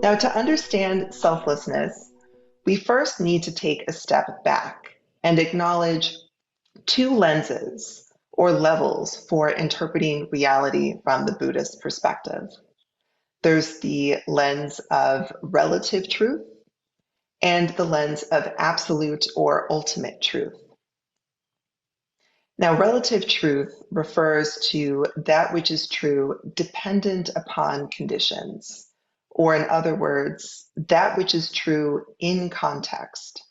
Now, to understand selflessness, we first need to take a step back and acknowledge two lenses or levels for interpreting reality from the Buddhist perspective. There's the lens of relative truth and the lens of absolute or ultimate truth. Now, relative truth refers to that which is true dependent upon conditions, or in other words, that which is true in context.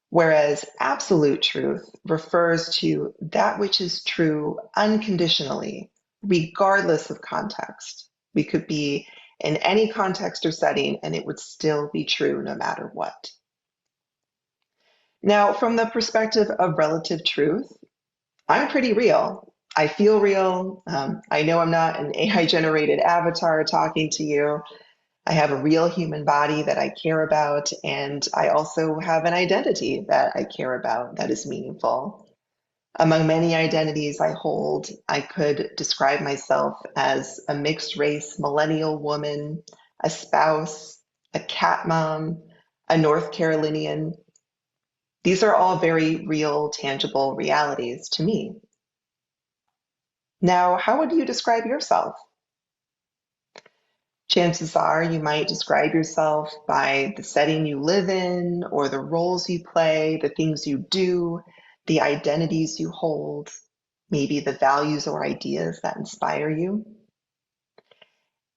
Whereas absolute truth refers to that which is true unconditionally, regardless of context. We could be in any context or setting, and it would still be true no matter what. Now, from the perspective of relative truth, I'm pretty real. I feel real. I know I'm not an AI generated avatar talking to you. I have a real human body that I care about, and I also have an identity that I care about that is meaningful. Among many identities I hold, I could describe myself as a mixed race millennial woman, a spouse, a cat mom, a North Carolinian. These are all very real, tangible realities to me. Now, how would you describe yourself? Chances are you might describe yourself by the setting you live in, or the roles you play, the things you do, the identities you hold, maybe the values or ideas that inspire you.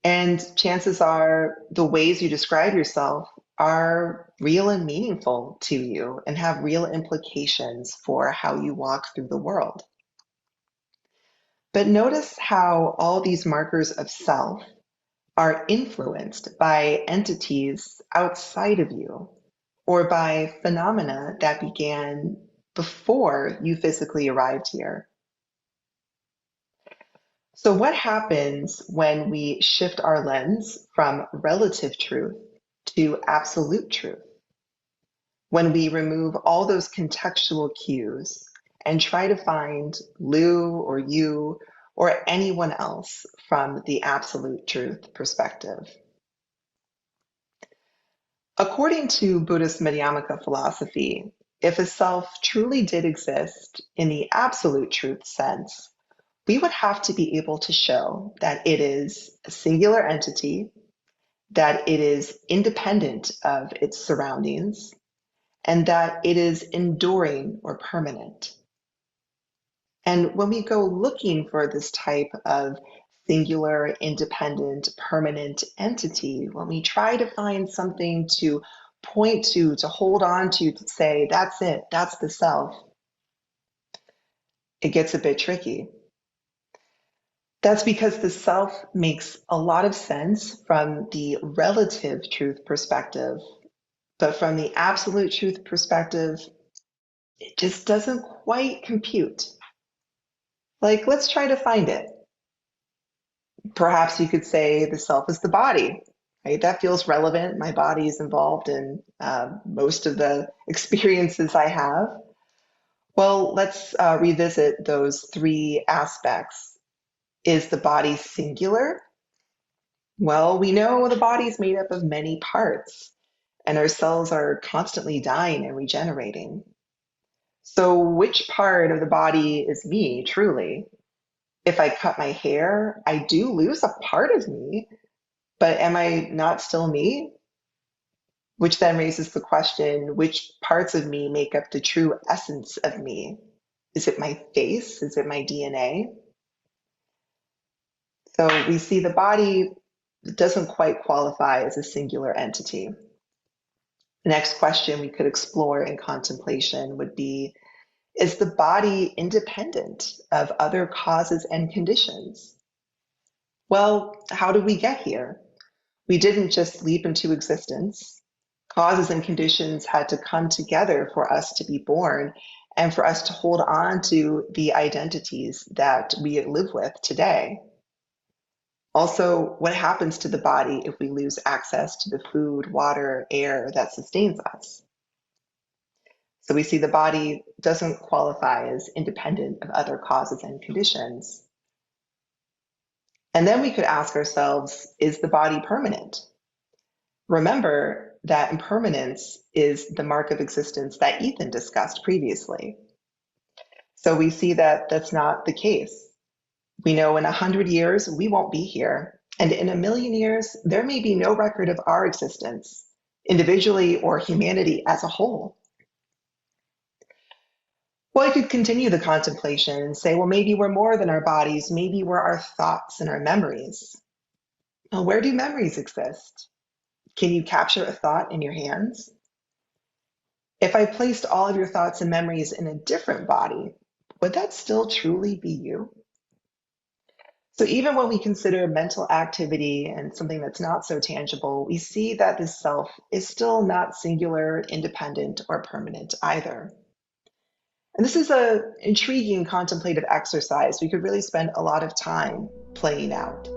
And chances are the ways you describe yourself are real and meaningful to you and have real implications for how you walk through the world. But notice how all these markers of self are influenced by entities outside of you or by phenomena that began before you physically arrived here. So, what happens when we shift our lens from relative truth to absolute truth? When we remove all those contextual cues and try to find Lou or you or anyone else from the absolute truth perspective. According to Buddhist Madhyamaka philosophy, if a self truly did exist in the absolute truth sense, we would have to be able to show that it is a singular entity, that it is independent of its surroundings, and that it is enduring or permanent. And when we go looking for this type of singular, independent, permanent entity, when we try to find something to point to hold on to say, that's it, that's the self, it gets a bit tricky. That's because the self makes a lot of sense from the relative truth perspective, but from the absolute truth perspective, it just doesn't quite compute. Like, let's try to find it. Perhaps you could say the self is the body, right? That feels relevant. My body is involved in most of the experiences I have. Well, let's revisit those three aspects. Is the body singular? Well, we know the body is made up of many parts, and our cells are constantly dying and regenerating. So, which part of the body is me truly? If I cut my hair, I do lose a part of me, but am I not still me? Which then raises the question, which parts of me make up the true essence of me? Is it my face? Is it my DNA? So we see the body doesn't quite qualify as a singular entity. The next question we could explore in contemplation would be, is the body independent of other causes and conditions? Well, how did we get here? We didn't just leap into existence. Causes and conditions had to come together for us to be born and for us to hold on to the identities that we live with today. Also, what happens to the body if we lose access to the food, water, air that sustains us? So we see the body doesn't qualify as independent of other causes and conditions. And then we could ask ourselves, is the body permanent? Remember that impermanence is the mark of existence that Ethan discussed previously. So we see that that's not the case. We know in 100 years we won't be here, and in a million years there may be no record of our existence, individually or humanity as a whole. Well, I could continue the contemplation and say, well, maybe we're more than our bodies, maybe we're our thoughts and our memories. Well, where do memories exist? Can you capture a thought in your hands? If I placed all of your thoughts and memories in a different body, would that still truly be you? So even when we consider mental activity and something that's not so tangible, we see that this self is still not singular, independent, or permanent either. And this is an intriguing contemplative exercise we could really spend a lot of time playing out.